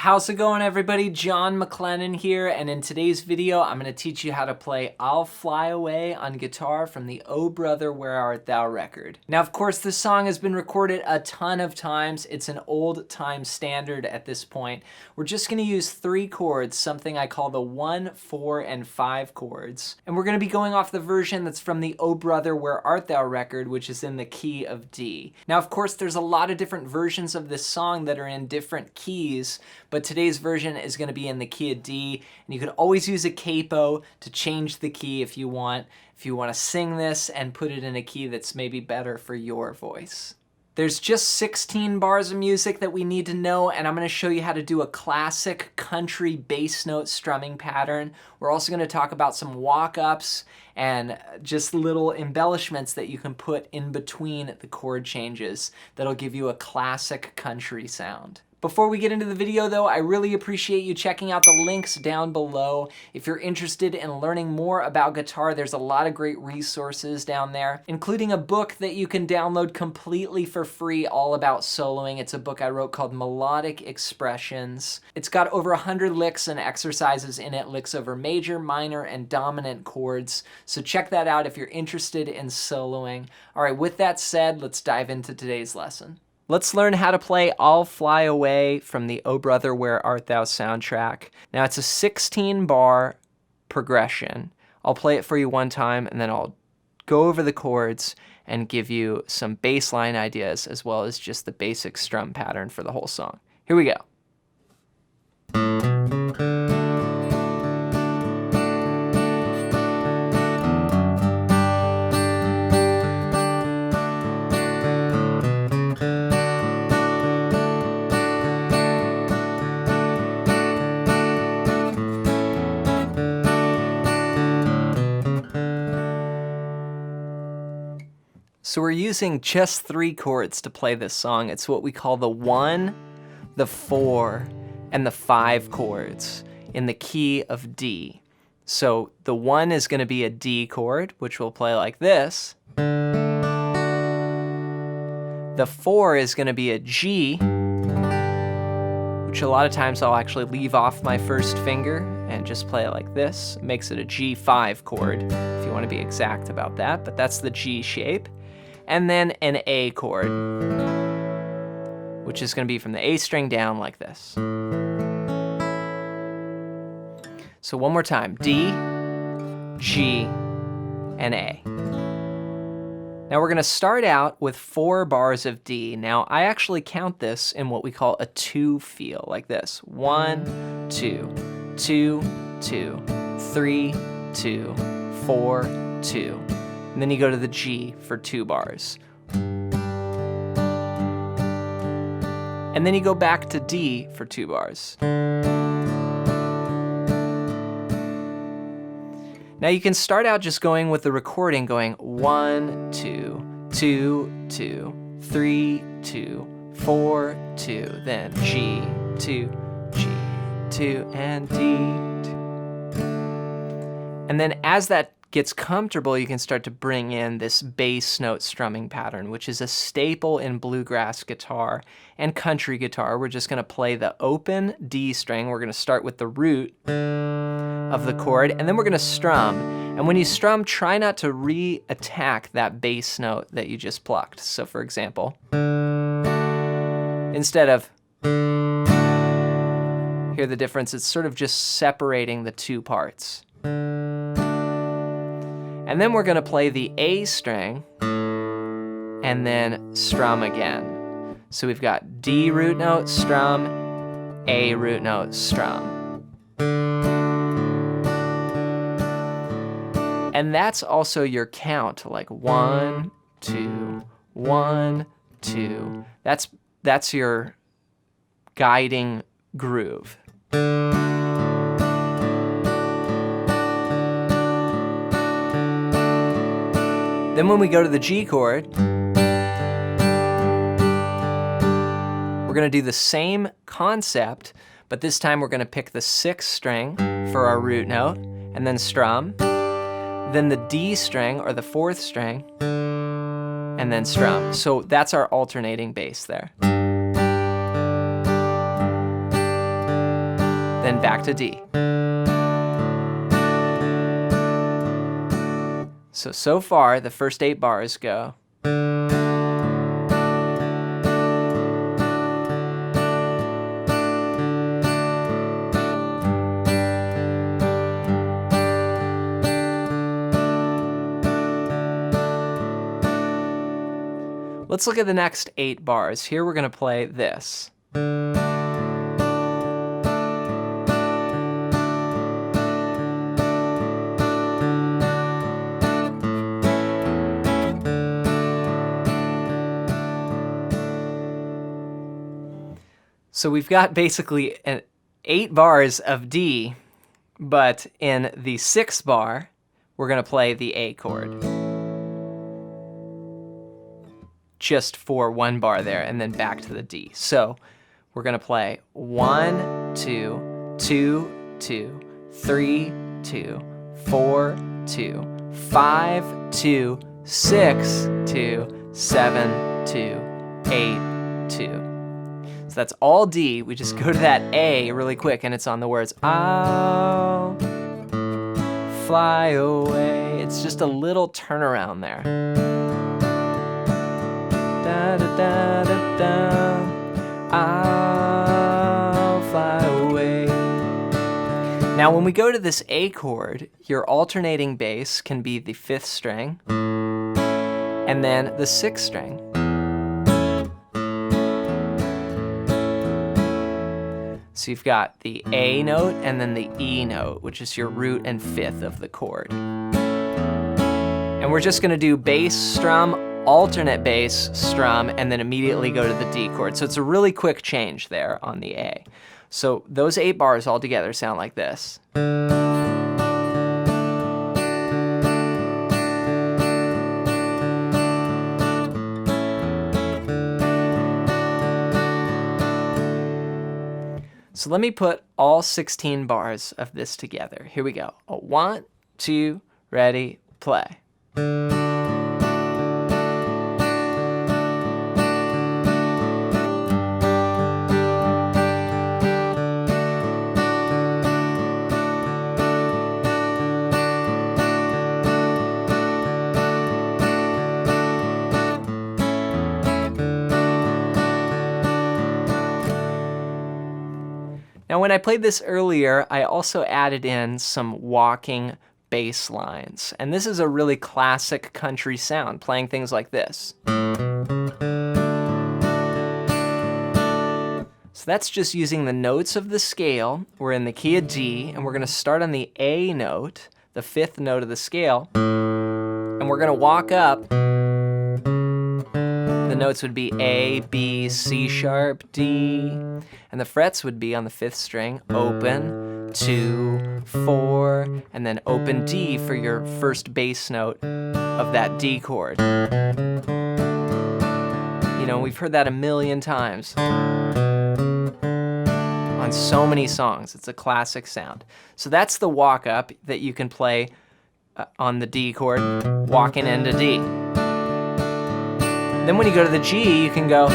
How's it going, everybody? John MacLennan here, and in today's video I'm going to teach you how to play I'll Fly Away on guitar from the Oh Brother Where Art Thou record. Now, of course, this song has been recorded a ton of times. It's an old-time standard at this point. We're just going to use 3 chords, something I call the 1, 4, and 5 chords. And we're going to be going off the version that's from the Oh Brother Where Art Thou record, which is in the key of D. Now, of course, there's a lot of different versions of this song that are in different keys, but today's version is going to be in the key of D, and you can always use a capo to change the key if you want to sing this and put it in a key that's maybe better for your voice. There's just 16 bars of music that we need to know, and I'm going to show you how to do a classic country bass note strumming pattern. We're also going to talk about some walk-ups and just little embellishments that you can put in between the chord changes that'll give you a classic country sound. Before we get into the video though, I really appreciate you checking out the links down below. If you're interested in learning more about guitar, there's a lot of great resources down there, including a book that you can download completely for free all about soloing. It's a book I wrote called Melodic Expressions. It's got over 100 licks and exercises in it, licks over major, minor, and dominant chords. So check that out if you're interested in soloing. All right, with that said, let's dive into today's lesson. Let's learn how to play I'll Fly Away from the Oh Brother Where Art Thou soundtrack. Now it's a 16-bar progression. I'll play it for you one time and then I'll go over the chords and give you some bass line ideas as well as just the basic strum pattern for the whole song. Here we go. So we're using just 3 chords to play this song. It's what we call the 1, the 4, and the 5 chords in the key of D. So the 1 is going to be a D chord, which we'll play like this. The 4 is going to be a G, which a lot of times I'll actually leave off my first finger and just play it like this. It makes it a G5 chord, if you want to be exact about that, but that's the G shape. And then an A chord, which is going to be from the A string down like this. So one more time, D, G, and A. Now we're going to start out with 4 bars of D. Now I actually count this in what we call a 2 feel, like this. 1, 2, 2, 2, 3, 2, 4, 2. And then you go to the G for 2 bars. And then you go back to D for 2 bars. Now you can start out just going with the recording, going 1, 2, 2, 2, 3, 2, 4, 2, then G, 2, G, 2, and D, 2. And then as that gets comfortable, you can start to bring in this bass note strumming pattern, which is a staple in bluegrass guitar and country guitar. We're just going to play the open D string. We're going to start with the root of the chord, and then we're going to strum. And when you strum, try not to re-attack that bass note that you just plucked. So for example, instead of, hear the difference? It's sort of just separating the 2 parts. And then we're going to play the A string and then strum again. So we've got D root note, strum, A root note, strum. And that's also your count, like 1, 2, 1, 2. That's your guiding groove. Then when we go to the G chord, we're going to do the same concept, but this time we're going to pick the 6th string for our root note, and then strum, then the D string or the 4th string, and then strum. So that's our alternating bass there. then back to D. So far, the first 8 bars go. Let's look at the next 8 bars. Here we're going to play this. So we've got basically 8 bars of D, but in the 6th bar, we're going to play the A chord. Just for 1 bar there, and then back to the D. So we're going to play 1, 2, 2, 2, 3, 2, 4, 2, 5, 2, 6, 2, 7, 2, 8, 2. So that's all D. We just go to that A really quick, and it's on the words, I'll fly away. It's just a little turnaround there. Da, da, da, da, da. I'll fly away. Now when we go to this A chord, your alternating bass can be the 5th string and then the 6th string. So you've got the A note and then the E note, which is your root and 5th of the chord. And we're just gonna do bass, strum, alternate bass, strum, and then immediately go to the D chord. So it's a really quick change there on the A. So those 8 bars all together sound like this. So let me put all 16 bars of this together. Here we go. 1, 2, ready, play. Now when I played this earlier, I also added in some walking bass lines. And this is a really classic country sound, playing things like this. So that's just using the notes of the scale. We're in the key of D, and we're going to start on the A note, the 5th note of the scale, and we're going to walk up. The notes would be A, B, C sharp, D, and the frets would be on the 5th string, open, 2, 4, and then open D for your first bass note of that D chord. You know, we've heard that a million times on so many songs. It's a classic sound. So that's the walk up that you can play on the D chord, walking into D. Then when you go to the G, you can go,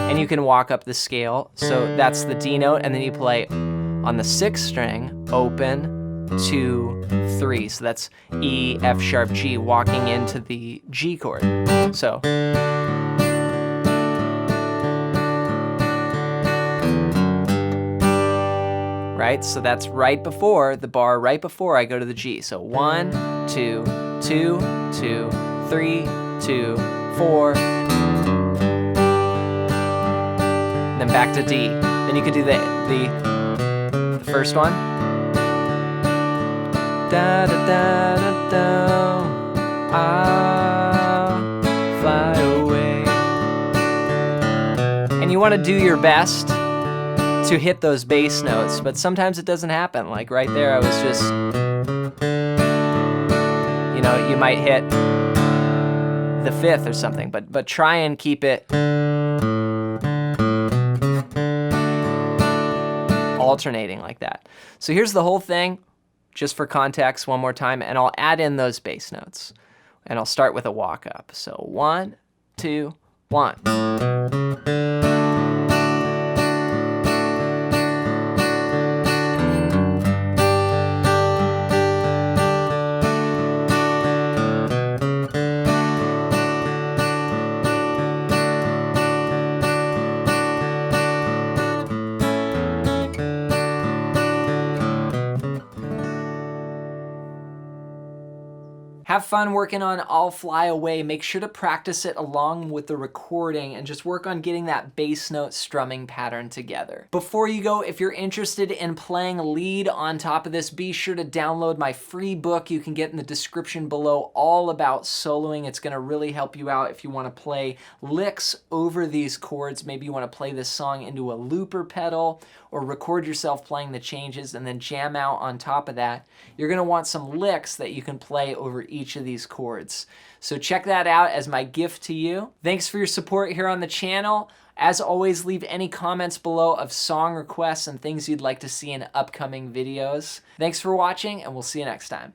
and you can walk up the scale. So that's the D note, and then you play on the 6th string, open, 2, 3. So that's E, F sharp, G, walking into the G chord. So. Right, so that's right before, the bar right before I go to the G. So 1, 2, 2, 2, 3, 2, 4, then back to D. Then you could do the first one. Da da da da da, I'll fly away. And you want to do your best to hit those bass notes, but sometimes it doesn't happen. Like right there, I was just, you know, you might hit the 5th or something, but try and keep it alternating like that. So here's the whole thing, just for context one more time, and I'll add in those bass notes. And I'll start with a walk up. So 1, 2, 1. Have fun working on I'll Fly Away. Make sure to practice it along with the recording and just work on getting that bass note strumming pattern together. Before you go, if you're interested in playing lead on top of this, be sure to download my free book you can get in the description below, all about soloing. It's gonna really help you out if you wanna play licks over these chords. Maybe you wanna play this song into a looper pedal or record yourself playing the changes and then jam out on top of that. You're gonna want some licks that you can play over each of these chords. So check that out as my gift to you. Thanks for your support here on the channel. As always, leave any comments below of song requests and things you'd like to see in upcoming videos. Thanks for watching, and we'll see you next time.